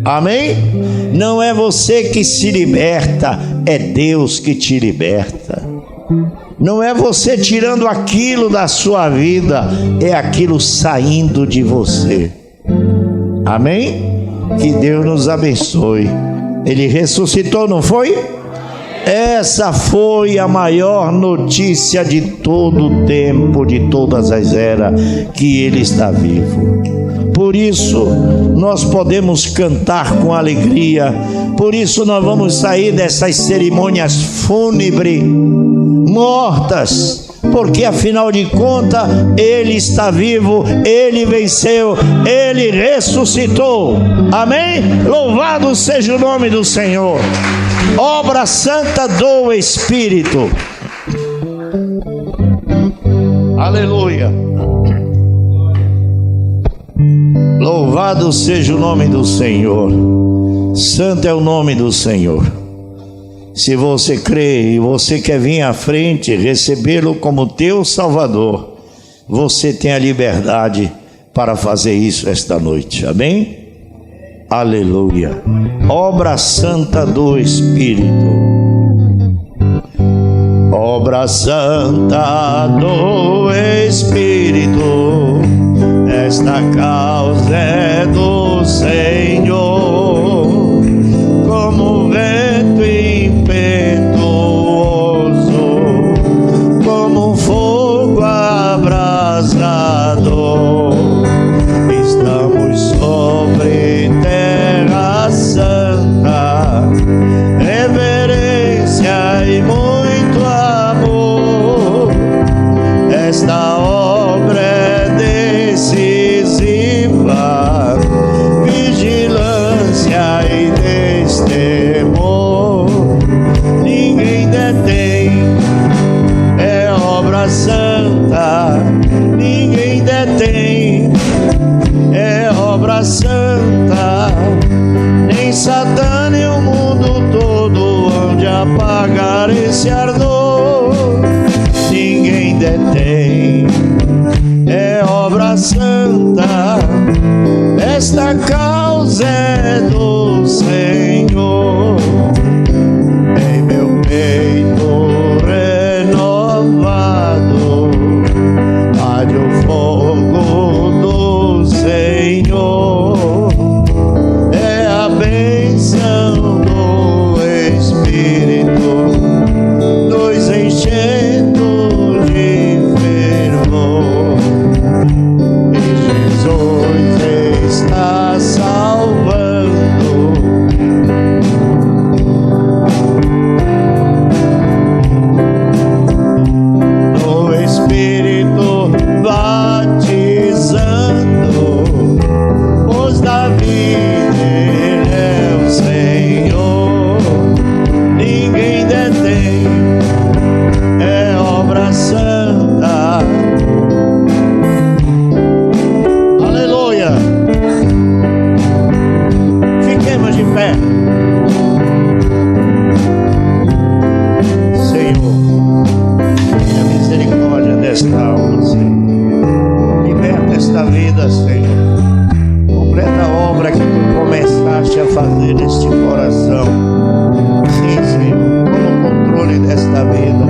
Amém? Não é você que se liberta, é Deus que te liberta. Não é você tirando aquilo da sua vida, é aquilo saindo de você. Amém? Que Deus nos abençoe. Ele ressuscitou, não foi? Essa foi a maior notícia de todo o tempo, de todas as eras, que Ele está vivo. Por isso nós podemos cantar com alegria. Por isso nós vamos sair dessas cerimônias fúnebres mortas, porque afinal de contas Ele está vivo, Ele venceu, Ele ressuscitou. Amém? Louvado seja o nome do Senhor. Obra santa do Espírito. Aleluia. Louvado seja o nome do Senhor. Santo é o nome do Senhor. Se você crê e você quer vir à frente, recebê-lo como teu Salvador, você tem a liberdade para fazer isso esta noite. Amém? Aleluia. Obra santa do Espírito. Obra santa do Espírito. Esta causa é do Senhor, como vento impetuoso, como um fogo abrasador. Estamos sobre terra santa, reverência e muito amor. Esta obra é decisiva, vigilância e destemor. Ninguém detém, é obra santa. Ninguém detém, é obra santa. Nem Satã nem o mundo todo hão de apagar esse ardor. Ninguém detém, é obra santa. Esta causa é do Senhor. Em meu peito renovado arde o fogo do Senhor. É a bênção do Espírito, do esta alma, Senhor. Liberta esta vida, Senhor. Completa a obra que tu começaste a fazer neste coração. Sim, Senhor, toma o controle desta vida.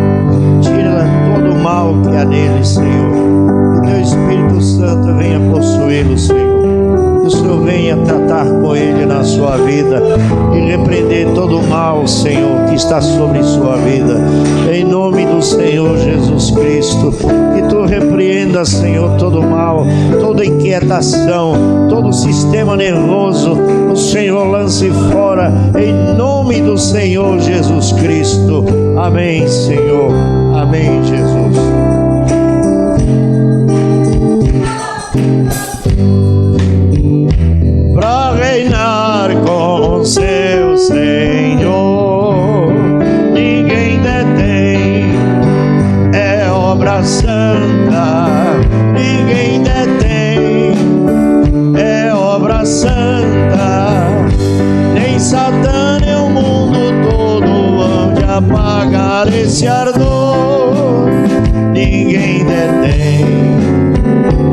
Tira todo o mal que há nele, Senhor. Que teu Espírito Santo venha possuí-lo, Senhor. Que o Senhor venha tratar com ele na sua vida e repreender todo o mal, Senhor, que está sobre sua vida. Em nome do Senhor Jesus Cristo, que tu repreenda, Senhor, todo o mal, toda inquietação, todo o sistema nervoso, o Senhor lance fora, em nome do Senhor Jesus Cristo. Amém, Senhor. Amém, Jesus. Reinar com seu Senhor, ninguém detém, é obra santa. Ninguém detém, é obra santa. Nem Satã nem o mundo todo hão de apagar esse ardor. Ninguém detém,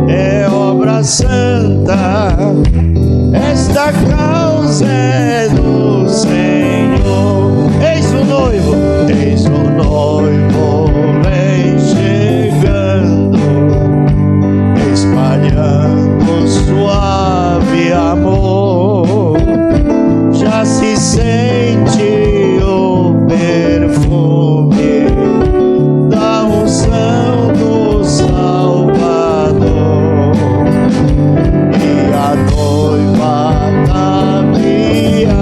é obra santa. Esta causa é do Senhor. Eis o noivo vem chegando, espalhando suave amor. Já se sente o perfume da unção do Salvador. E a noiva ataviada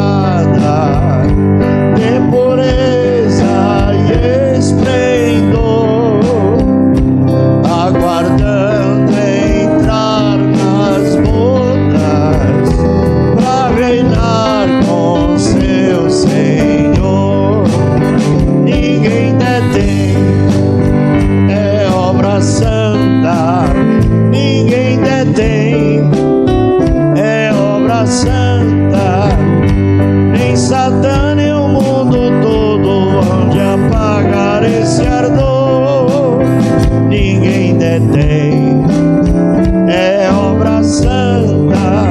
de pureza e esplendor, aguardando entrar nas bodas pra reinar com seu Senhor. Ninguém detém, é obra santa. Ninguém detém, é obra santa. Nem Satã nem o mundo todo hão de apagar esse ardor. Ninguém detém, é obra santa.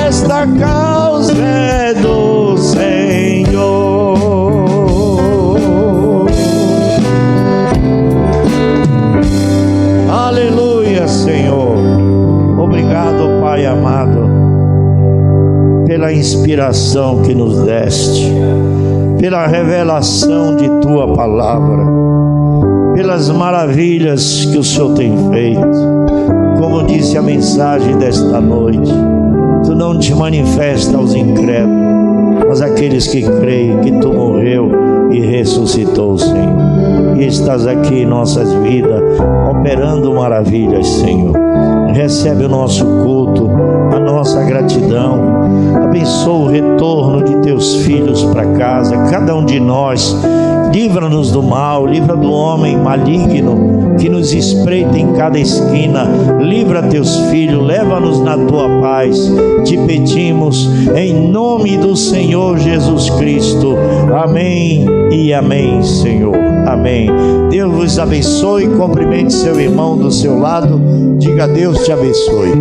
Esta causa é do Senhor. Aleluia, Senhor. Obrigado, Pai amado, pela inspiração que nos deste, pela revelação de tua palavra, pelas maravilhas que o Senhor tem feito. Como disse a mensagem desta noite, tu não te manifesta aos incrédulos, mas aqueles que creem que tu morreu e ressuscitou, Senhor. E estás aqui em nossas vidas, operando maravilhas, Senhor. Recebe o nosso culto, a nossa gratidão. Abençoa o retorno de teus filhos para casa, cada um de nós. Livra-nos do mal, livra do homem maligno que nos espreita em cada esquina. Livra teus filhos, leva-nos na tua paz. Te pedimos em nome do Senhor Jesus Cristo. Amém e amém, Senhor. Amém. Deus vos abençoe. Cumprimente seu irmão do seu lado. Diga: Deus te abençoe.